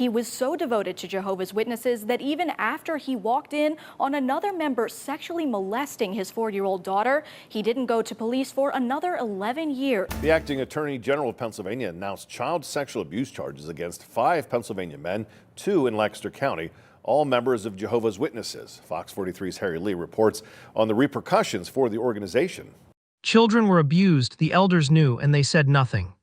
He was so devoted to Jehovah's Witnesses that even after he walked in on another member sexually molesting his 4-year-old daughter, he didn't go to police for another 11 years. The acting attorney general of Pennsylvania announced child sexual abuse charges against 5 Pennsylvania men, 2 in Lancaster County, all members of Jehovah's Witnesses. Fox 43's Harry Lee reports on the repercussions for the organization. Children were abused, the elders knew, and they said nothing.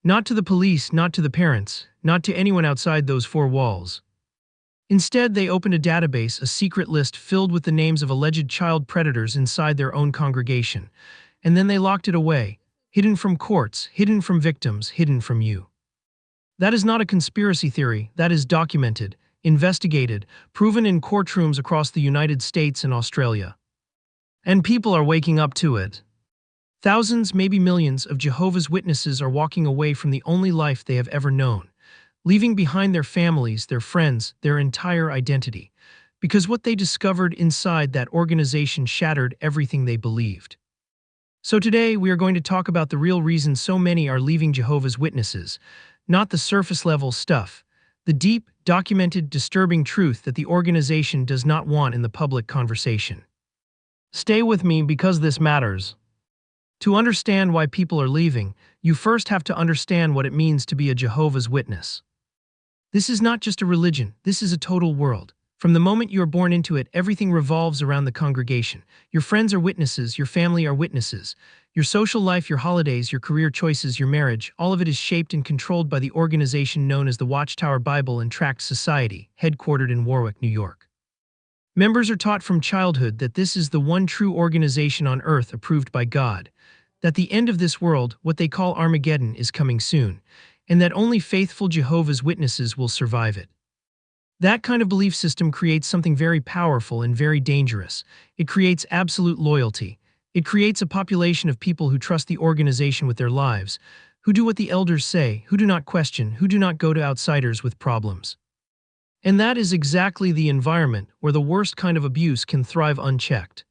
Not to the police, not to the parents, not to anyone outside those 4 walls. Instead, they opened a database, a secret list filled with the names of alleged child predators inside their own congregation, and then they locked it away, hidden from courts, hidden from victims, hidden from you. That is not a conspiracy theory, that is documented, investigated, proven in courtrooms across the United States and Australia. And people are waking up to it. Thousands, maybe millions, of Jehovah's Witnesses are walking away from the only life they have ever known, leaving behind their families, their friends, their entire identity, because what they discovered inside that organization shattered everything they believed. So today, we are going to talk about the real reason so many are leaving Jehovah's Witnesses, not the surface-level stuff, the deep, documented, disturbing truth that the organization does not want in the public conversation. Stay with me because this matters. To understand why people are leaving, you first have to understand what it means to be a Jehovah's Witness. This is not just a religion, this is a total world. From the moment you are born into it, everything revolves around the congregation. Your friends are witnesses, your family are witnesses. Your social life, your holidays, your career choices, your marriage, all of it is shaped and controlled by the organization known as the Watchtower Bible and Tract Society, headquartered in Warwick, New York. Members are taught from childhood that this is the one true organization on earth approved by God, that the end of this world, what they call Armageddon, is coming soon, and that only faithful Jehovah's Witnesses will survive it. That kind of belief system creates something very powerful and very dangerous. It creates absolute loyalty. It creates a population of people who trust the organization with their lives, who do what the elders say, who do not question, who do not go to outsiders with problems. And that is exactly the environment where the worst kind of abuse can thrive unchecked.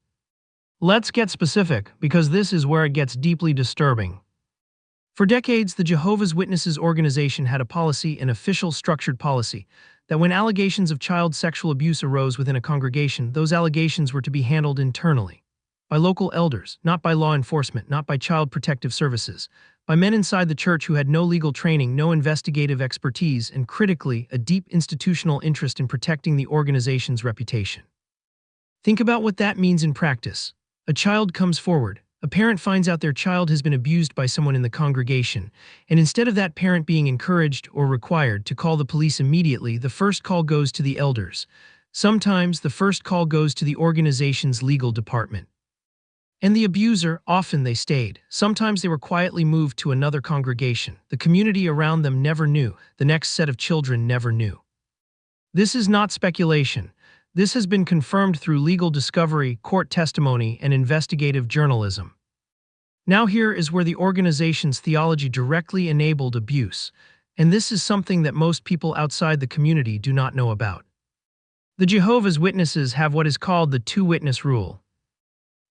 Let's get specific, because this is where it gets deeply disturbing. For decades, the Jehovah's Witnesses organization had a policy, an official structured policy, that when allegations of child sexual abuse arose within a congregation, those allegations were to be handled internally, by local elders, not by law enforcement, not by child protective services, by men inside the church who had no legal training, no investigative expertise, and critically, a deep institutional interest in protecting the organization's reputation. Think about what that means in practice. A child comes forward. A parent finds out their child has been abused by someone in the congregation, and instead of that parent being encouraged or required to call the police immediately, the first call goes to the elders. Sometimes the first call goes to the organization's legal department. And the abuser, often they stayed. Sometimes they were quietly moved to another congregation. The community around them never knew. The next set of children never knew. This is not speculation. This has been confirmed through legal discovery, court testimony, and investigative journalism. Now here is where the organization's theology directly enabled abuse, and this is something that most people outside the community do not know about. The Jehovah's Witnesses have what is called the two-witness rule.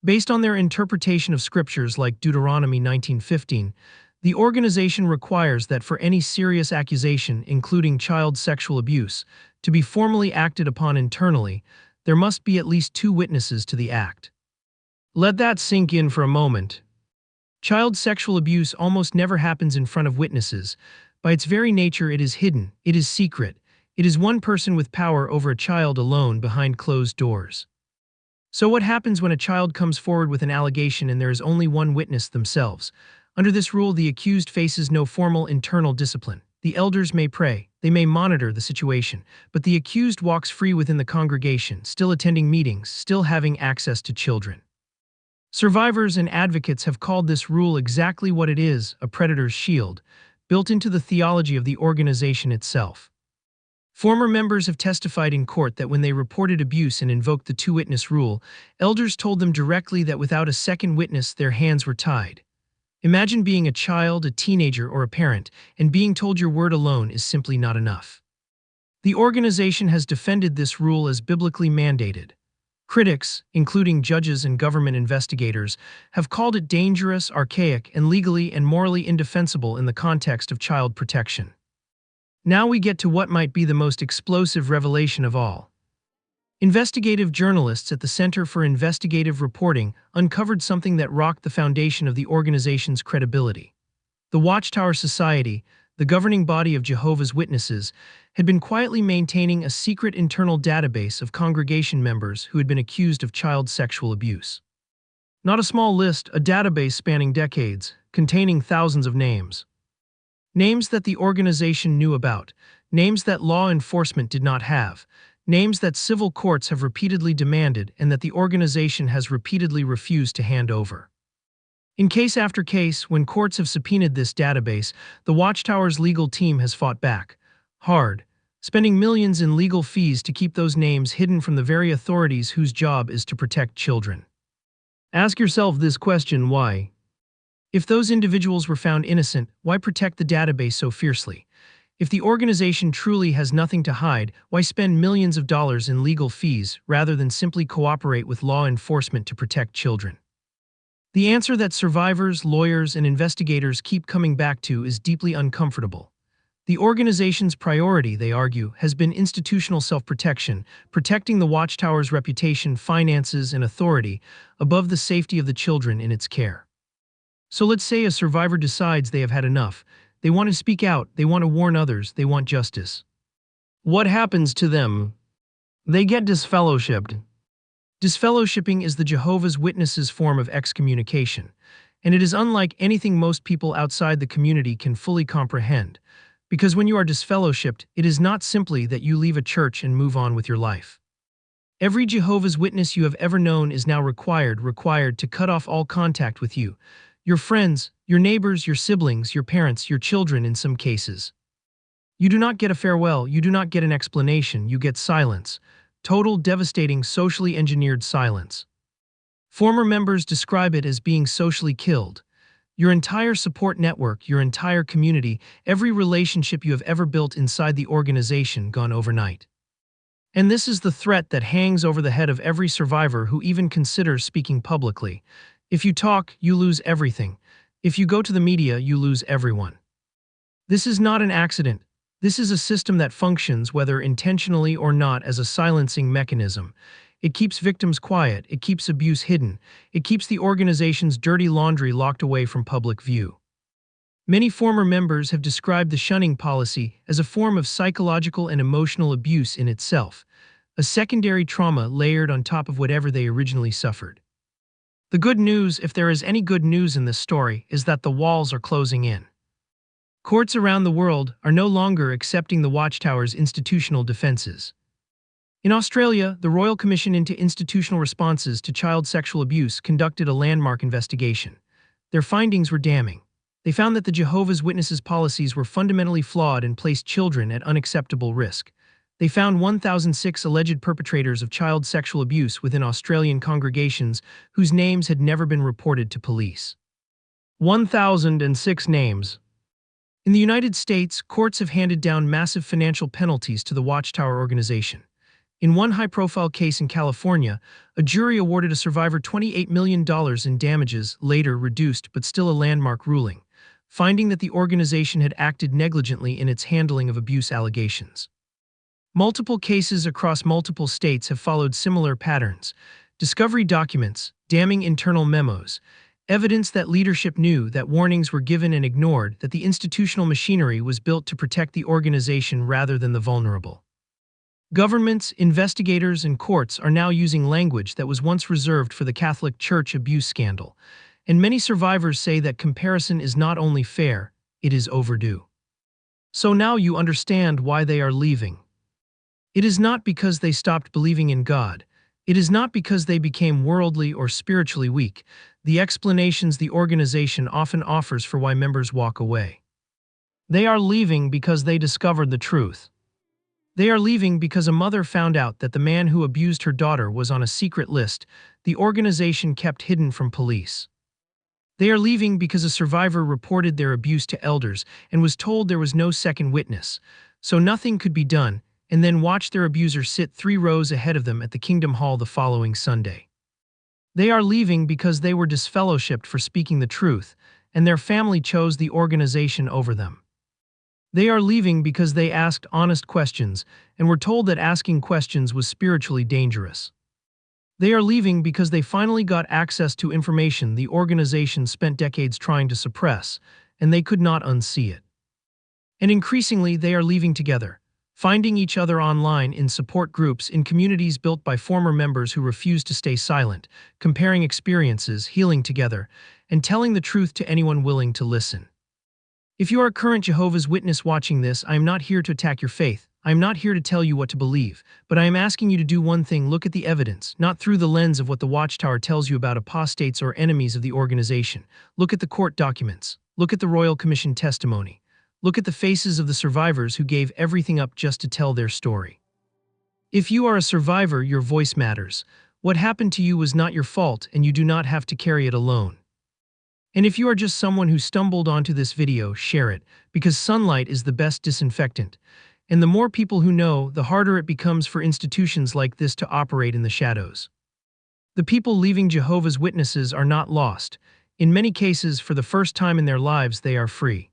Based on their interpretation of scriptures like Deuteronomy 19:15, the organization requires that for any serious accusation, including child sexual abuse, to be formally acted upon internally, there must be at least 2 witnesses to the act. Let that sink in for a moment. Child sexual abuse almost never happens in front of witnesses. By its very nature, it is hidden, it is secret. It is one person with power over a child alone behind closed doors. So what happens when a child comes forward with an allegation and there is only one witness themselves? Under this rule, the accused faces no formal internal discipline. The elders may pray, they may monitor the situation, but the accused walks free within the congregation, still attending meetings, still having access to children. Survivors and advocates have called this rule exactly what it is, a predator's shield, built into the theology of the organization itself. Former members have testified in court that when they reported abuse and invoked the two-witness rule, elders told them directly that without a second witness, their hands were tied. Imagine being a child, a teenager, or a parent, and being told your word alone is simply not enough. The organization has defended this rule as biblically mandated. Critics, including judges and government investigators, have called it dangerous, archaic, and legally and morally indefensible in the context of child protection. Now we get to what might be the most explosive revelation of all. Investigative journalists at the Center for Investigative Reporting uncovered something that rocked the foundation of the organization's credibility. The Watchtower Society, the governing body of Jehovah's Witnesses, had been quietly maintaining a secret internal database of congregation members who had been accused of child sexual abuse. Not a small list, a database spanning decades, containing thousands of names. Names that the organization knew about, names that law enforcement did not have, names that civil courts have repeatedly demanded and that the organization has repeatedly refused to hand over. In case after case, when courts have subpoenaed this database, the Watchtower's legal team has fought back, hard, spending millions in legal fees to keep those names hidden from the very authorities whose job is to protect children. Ask yourself this question: why? If those individuals were found innocent, why protect the database so fiercely? If the organization truly has nothing to hide, why spend millions of dollars in legal fees rather than simply cooperate with law enforcement to protect children? The answer that survivors, lawyers, and investigators keep coming back to is deeply uncomfortable. The organization's priority, they argue, has been institutional self-protection, protecting the Watchtower's reputation, finances, and authority above the safety of the children in its care. So let's say a survivor decides they have had enough. They want to speak out, they want to warn others, they want justice. What happens to them? They get disfellowshipped. Disfellowshipping is the Jehovah's Witnesses' form of excommunication, and it is unlike anything most people outside the community can fully comprehend, because when you are disfellowshipped, it is not simply that you leave a church and move on with your life. Every Jehovah's Witness you have ever known is now required to cut off all contact with you, your friends, your neighbors, your siblings, your parents, your children in some cases. You do not get a farewell, you do not get an explanation, you get silence. Total, devastating, socially engineered silence. Former members describe it as being socially killed. Your entire support network, your entire community, every relationship you have ever built inside the organization gone overnight. And this is the threat that hangs over the head of every survivor who even considers speaking publicly. If you talk, you lose everything. If you go to the media, you lose everyone. This is not an accident. This is a system that functions, whether intentionally or not, as a silencing mechanism. It keeps victims quiet, it keeps abuse hidden, it keeps the organization's dirty laundry locked away from public view. Many former members have described the shunning policy as a form of psychological and emotional abuse in itself, a secondary trauma layered on top of whatever they originally suffered. The good news, if there is any good news in this story, is that the walls are closing in. Courts around the world are no longer accepting the Watchtower's institutional defenses. In Australia, the Royal Commission into Institutional Responses to Child Sexual Abuse conducted a landmark investigation. Their findings were damning. They found that the Jehovah's Witnesses' policies were fundamentally flawed and placed children at unacceptable risk. They found 1,006 alleged perpetrators of child sexual abuse within Australian congregations whose names had never been reported to police. 1,006 names. In the United States, courts have handed down massive financial penalties to the Watchtower organization. In one high-profile case in California, a jury awarded a survivor $28 million in damages, later reduced but still a landmark ruling, finding that the organization had acted negligently in its handling of abuse allegations. Multiple cases across multiple states have followed similar patterns: discovery documents, damning internal memos, evidence that leadership knew, that warnings were given and ignored, that the institutional machinery was built to protect the organization rather than the vulnerable. Governments, investigators, and courts are now using language that was once reserved for the Catholic Church abuse scandal, and many survivors say that comparison is not only fair, it is overdue. So now you understand why they are leaving. It is not because they stopped believing in God. It is not because they became worldly or spiritually weak. The explanations the organization often offers for why members walk away. They are leaving because they discovered the truth. They are leaving because a mother found out that the man who abused her daughter was on a secret list the organization kept hidden from police. They are leaving because a survivor reported their abuse to elders and was told there was no second witness, so nothing could be done, and then watched their abuser sit 3 rows ahead of them at the Kingdom Hall the following Sunday. They are leaving because they were disfellowshipped for speaking the truth, and their family chose the organization over them. They are leaving because they asked honest questions and were told that asking questions was spiritually dangerous. They are leaving because they finally got access to information the organization spent decades trying to suppress, and they could not unsee it. And increasingly, they are leaving together, finding each other online in support groups in communities built by former members who refuse to stay silent, comparing experiences, healing together, and telling the truth to anyone willing to listen. If you are a current Jehovah's Witness watching this, I am not here to attack your faith. I am not here to tell you what to believe, but I am asking you to do one thing: look at the evidence, not through the lens of what the Watchtower tells you about apostates or enemies of the organization. Look at the court documents. Look at the Royal Commission testimony. Look at the faces of the survivors who gave everything up just to tell their story. If you are a survivor, your voice matters. What happened to you was not your fault, and you do not have to carry it alone. And if you are just someone who stumbled onto this video, share it, because sunlight is the best disinfectant. And the more people who know, the harder it becomes for institutions like this to operate in the shadows. The people leaving Jehovah's Witnesses are not lost. In many cases, for the first time in their lives, they are free.